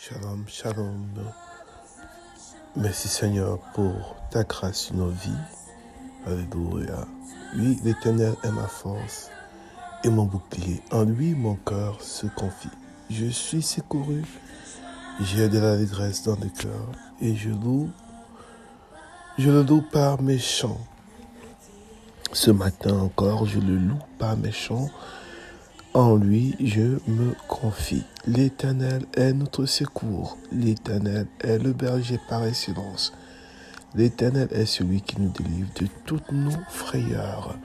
Shalom, shalom. Merci Seigneur pour ta grâce sur nos vies. Alléluia. Oui, l'Éternel est ma force et mon bouclier. En lui, mon cœur se confie. Je suis secouru. J'ai de la détresse dans le cœur et je le loue par mes chants. Ce matin encore, je le loue par mes chants. En lui, je me confie. L'Éternel est notre secours. L'Éternel est le berger par excellence. L'Éternel est celui qui nous délivre de toutes nos frayeurs.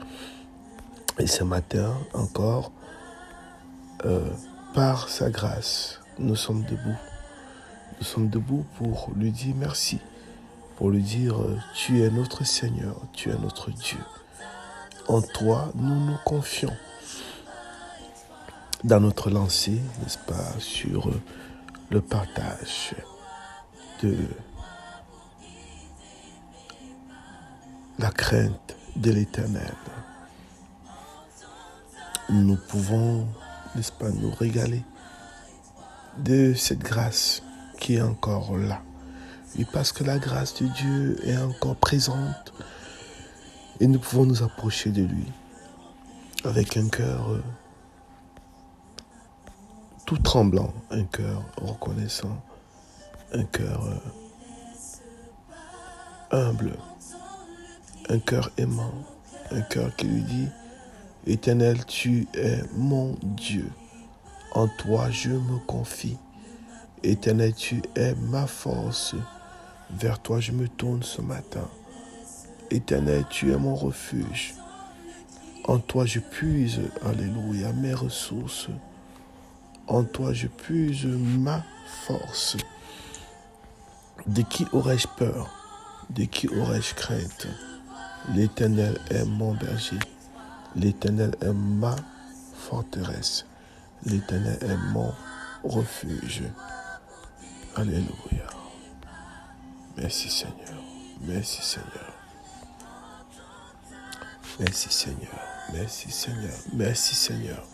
Et ce matin encore, par sa grâce, nous sommes debout. Nous sommes debout pour lui dire merci. Pour lui dire, tu es notre Seigneur, tu es notre Dieu. En toi, nous nous confions. Dans notre lancée, n'est-ce pas, sur le partage de la crainte de l'Éternel. Nous pouvons, n'est-ce pas, nous régaler de cette grâce qui est encore là. Et parce que la grâce de Dieu est encore présente et nous pouvons nous approcher de lui avec un cœur tout tremblant, un cœur reconnaissant, un cœur humble, un cœur aimant, un cœur qui lui dit, Éternel, tu es mon Dieu, en toi je me confie. Éternel, tu es ma force, vers toi je me tourne ce matin. Éternel, tu es mon refuge, en toi je puise, alléluia, mes ressources. En toi je puise ma force. De qui aurais-je peur? De qui aurais-je crainte? L'Éternel est mon berger. L'Éternel est ma forteresse. L'Éternel est mon refuge. Alléluia. Merci Seigneur. Merci Seigneur. Merci Seigneur. Merci Seigneur. Merci Seigneur.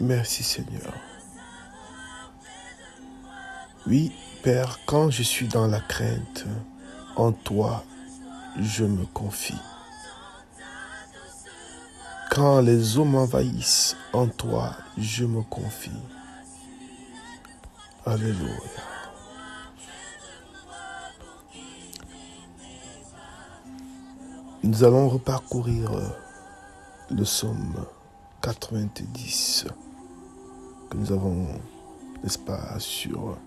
Merci Seigneur. Oui, Père, quand je suis dans la crainte, en toi, je me confie. Quand les eaux m'envahissent, en toi, je me confie. Alléluia. Nous allons reparcourir le psaume 90 que nous avons, n'est-ce pas, sur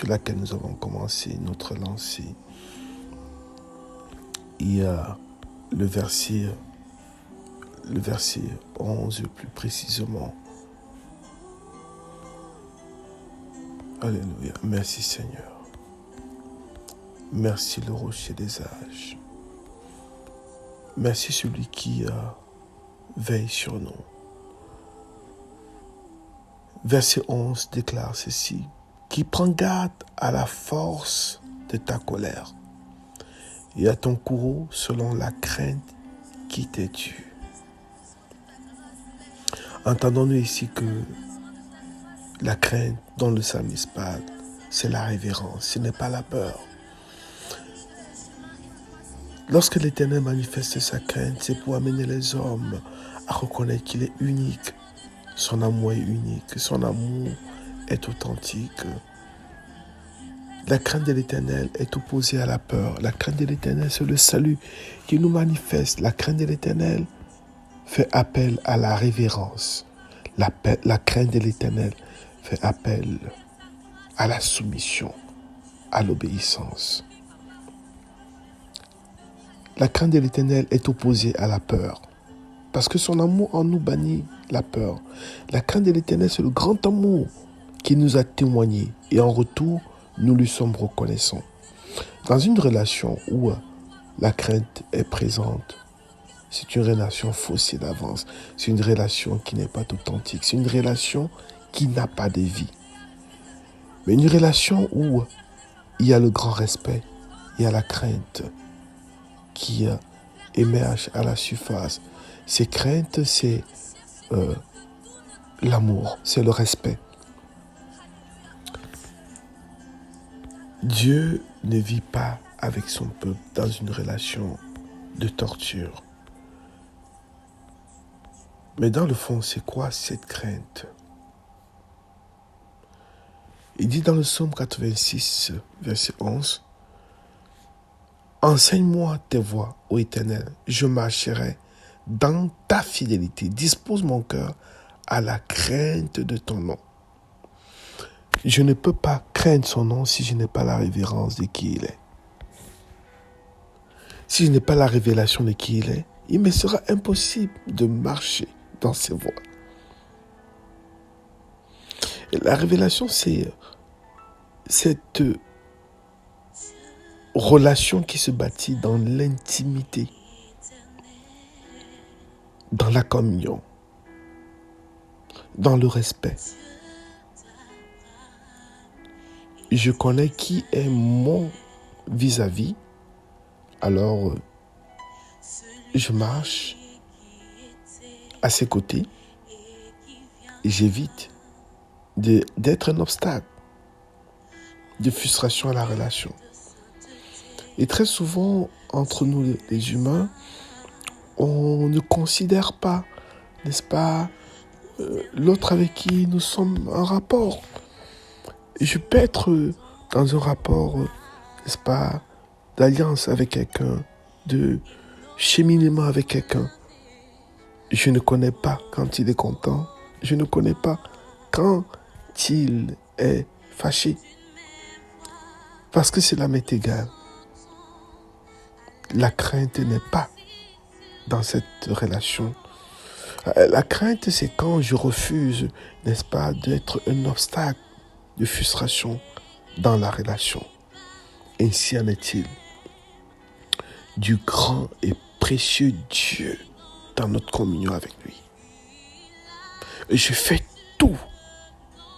laquelle nous avons commencé notre lancée. Il y a le verset 11 plus précisément. Alléluia. Merci Seigneur. Merci le rocher des âges. Merci celui qui veille sur nous. Verset 11 déclare ceci. Qui prend garde à la force de ta colère et à ton courroux selon la crainte qui t'est due. Entendons-nous ici que la crainte dont le psalmiste parle, c'est la révérence, ce n'est pas la peur. Lorsque l'Éternel manifeste sa crainte, c'est pour amener les hommes à reconnaître qu'il est unique. Son amour est unique, son amour est authentique. La crainte de l'Éternel est opposée à la peur. La crainte de l'Éternel, c'est le salut qui nous manifeste. La crainte de l'Éternel fait appel à la révérence. La crainte de l'Éternel fait appel à la soumission, à l'obéissance. La crainte de l'Éternel est opposée à la peur. Parce que son amour en nous bannit la peur. La crainte de l'Éternel, c'est le grand amour qui nous a témoigné. Et en retour, nous lui sommes reconnaissants. Dans une relation où la crainte est présente, c'est une relation faussée d'avance. C'est une relation qui n'est pas authentique. C'est une relation qui n'a pas de vie. Mais une relation où il y a le grand respect, il y a la crainte qui émerge à la surface. Ces craintes, c'est l'amour, c'est le respect. Dieu ne vit pas avec son peuple dans une relation de torture. Mais dans le fond, c'est quoi cette crainte? Il dit dans le psaume 86, verset 11, « Enseigne-moi tes voies, ô Éternel, je marcherai dans ta fidélité. Dispose mon cœur à la crainte de ton nom. » Je ne peux pas craindre son nom si je n'ai pas la révérence de qui il est. Si je n'ai pas la révélation de qui il est, il me sera impossible de marcher dans ses voies. Et la révélation, c'est cette relation qui se bâtit dans l'intimité, dans la communion, dans le respect. Je connais qui est mon vis-à-vis, alors je marche à ses côtés et j'évite d'être un obstacle de frustration à la relation. Et très souvent, entre nous les humains, on ne considère pas, n'est-ce pas, l'autre avec qui nous sommes en rapport. Je peux être dans un rapport, n'est-ce pas, d'alliance avec quelqu'un, de cheminement avec quelqu'un. Je ne connais pas quand il est content. Je ne connais pas quand il est fâché. Parce que cela m'est égal. La crainte n'est pas dans cette relation. La crainte, c'est quand je refuse, n'est-ce pas, d'être un obstacle de frustration dans la relation. Ainsi en est-il du grand et précieux Dieu dans notre communion avec lui. Et je fais tout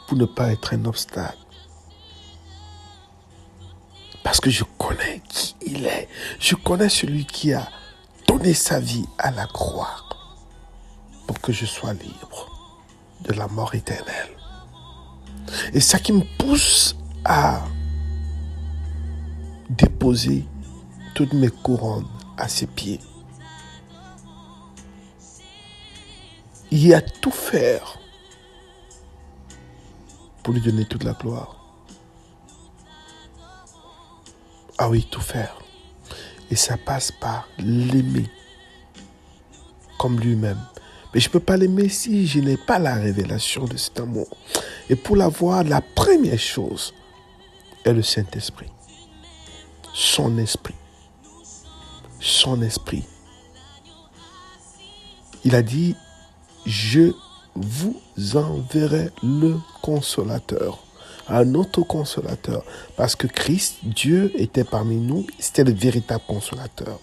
pour ne pas être un obstacle. Parce que je connais qui il est. Je connais celui qui a donné sa vie à la croix pour que je sois libre de la mort éternelle. Et ça qui me pousse à déposer toutes mes couronnes à ses pieds. Il y a tout faire pour lui donner toute la gloire. Ah oui, tout faire. Et ça passe par l'aimer comme lui-même. Mais je ne peux pas l'aimer si je n'ai pas la révélation de cet amour. Et pour l'avoir, la première chose est le Saint-Esprit. Son esprit. Son esprit. Il a dit, je vous enverrai le consolateur. Un autre consolateur. Parce que Christ, Dieu, était parmi nous. C'était le véritable consolateur.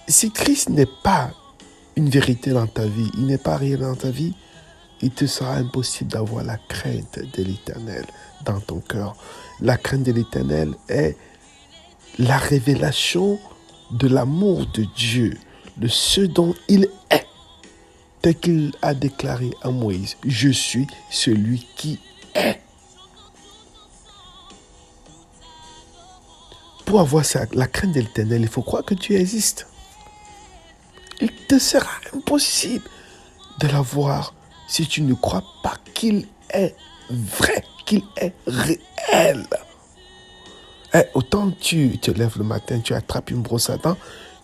Si Christ n'est pas une vérité dans ta vie, il n'est pas rien dans ta vie, il te sera impossible d'avoir la crainte de l'Éternel dans ton cœur. La crainte de l'Éternel est la révélation de l'amour de Dieu, de ce dont il est. Tel qu'il a déclaré à Moïse, je suis celui qui est. Pour avoir la crainte de l'Éternel, il faut croire que Dieu existe. Il te sera impossible de l'avoir si tu ne crois pas qu'il est vrai, qu'il est réel. Autant tu te lèves le matin, tu attrapes une brosse à dents,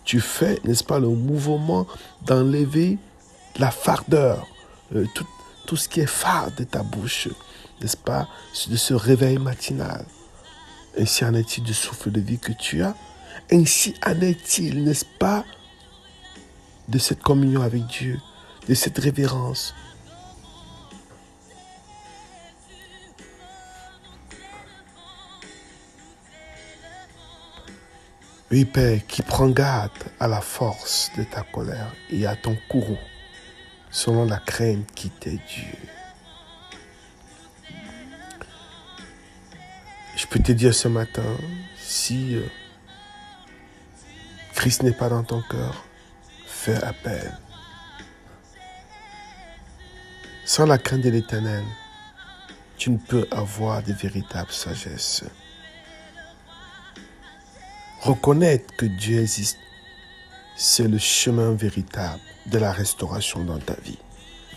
tu fais, n'est-ce pas, le mouvement d'enlever la fardeur, tout ce qui est fard de ta bouche, n'est-ce pas, de ce réveil matinal. Ainsi en est-il du souffle de vie que tu as. Ainsi en est-il, n'est-ce pas, de cette communion avec Dieu, de cette révérence. Oui, Père, qui prend garde à la force de ta colère et à ton courroux, selon la crainte qui t'est due. Je peux te dire ce matin, si Christ n'est pas dans ton cœur, fais appel Sans la crainte de l'Éternel, tu ne peux avoir de véritable sagesse. Reconnaître que Dieu existe, c'est le chemin véritable de la restauration dans ta vie,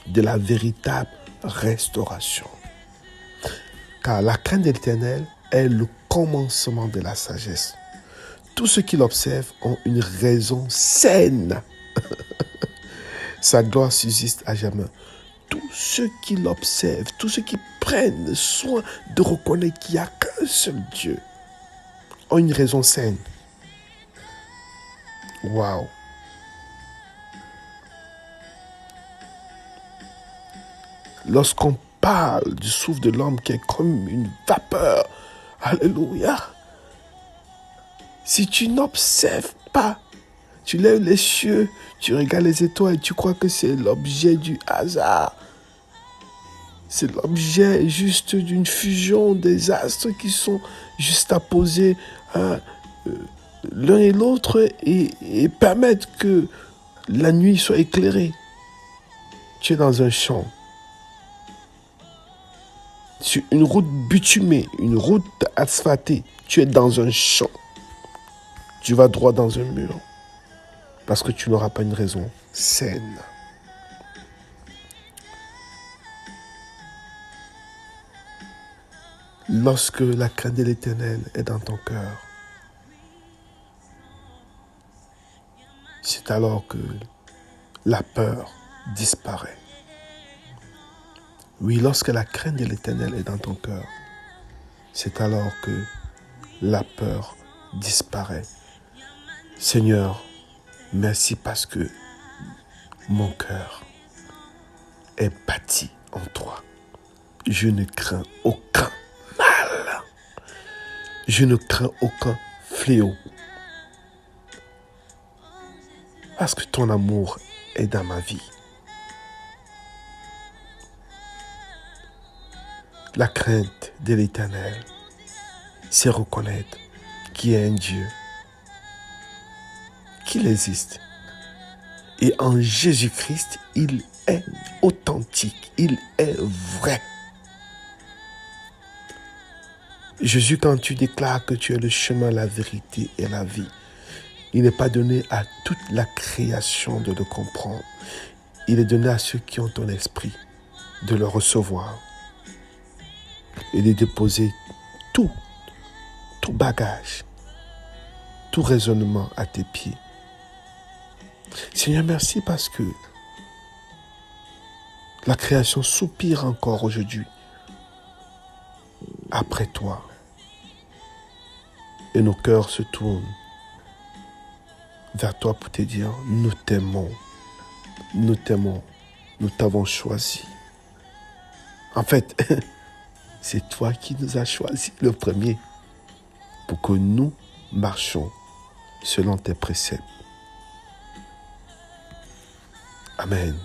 de la véritable restauration. Car la crainte de l'Éternel est le commencement de la sagesse. Tous ceux qui l'observent ont une raison saine. Sa gloire subsiste à jamais. Tous ceux qui l'observent, tous ceux qui prennent soin de reconnaître qu'il n'y a qu'un seul Dieu, ont une raison saine. Waouh! Lorsqu'on parle du souffle de l'homme qui est comme une vapeur, alléluia. Si tu n'observes pas, tu lèves les cieux, tu regardes les étoiles et tu crois que c'est l'objet du hasard. C'est l'objet juste d'une fusion des astres qui sont juste à poser l'un et l'autre et permettre que la nuit soit éclairée. Tu es dans un champ. Sur une route bitumée, une route asphaltée, tu es dans un champ. Tu vas droit dans un mur parce que tu n'auras pas une raison saine. Lorsque la crainte de l'Éternel est dans ton cœur, c'est alors que la peur disparaît. Oui, lorsque la crainte de l'Éternel est dans ton cœur, c'est alors que la peur disparaît. Seigneur, merci parce que mon cœur est bâti en toi. Je ne crains aucun mal. Je ne crains aucun fléau. Parce que ton amour est dans ma vie. La crainte de l'Éternel, c'est reconnaître qu'il y a un Dieu, qu'il existe. Et en Jésus-Christ, il est authentique, il est vrai. Jésus, quand tu déclares que tu es le chemin, la vérité et la vie, il n'est pas donné à toute la création de le comprendre. Il est donné à ceux qui ont ton esprit de le recevoir et de déposer tout bagage, tout raisonnement à tes pieds. Seigneur, merci parce que la création soupire encore aujourd'hui après toi. Et nos cœurs se tournent vers toi pour te dire, nous t'aimons, nous t'aimons, nous t'avons choisi. En fait, c'est toi qui nous as choisi le premier pour que nous marchions selon tes préceptes. Amen.